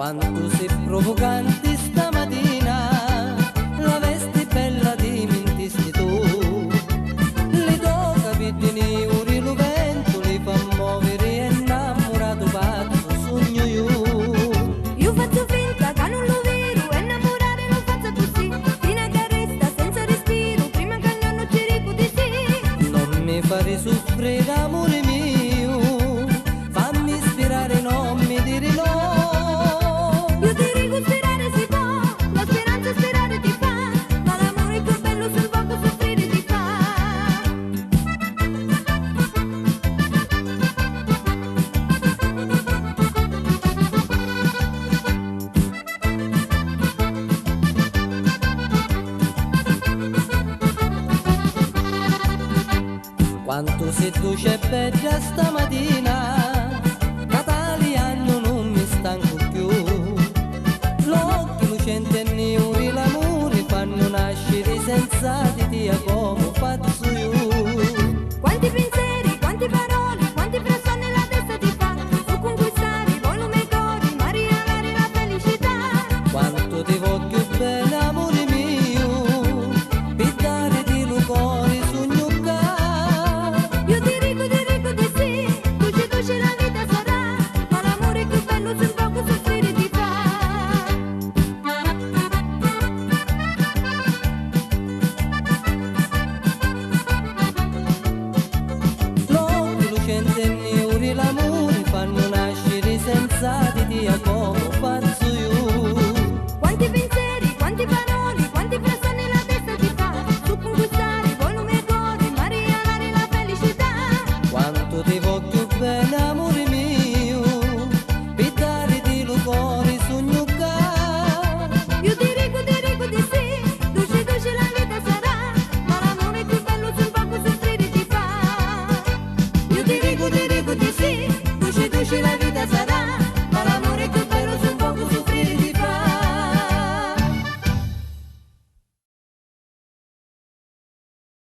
Quanto sei provocante stamattina, la veste bella dimentisti tu. Le tue capitini uri lo vento, le fa muovere e innamorato pazzo sogno io. Io faccio finta che non lo vero, e innamorare lo faccio così, fino a che resta senza respiro, prima che io non ci dico di sì. Non mi fare soffrire amore mio, fammi ispirare, non mi dire no. Io ti dico sperare si può, la speranza sperare ti fa, ma l'amore più bello sul poco soffrire ti fa. Quanto sei dolce e bella stamattina,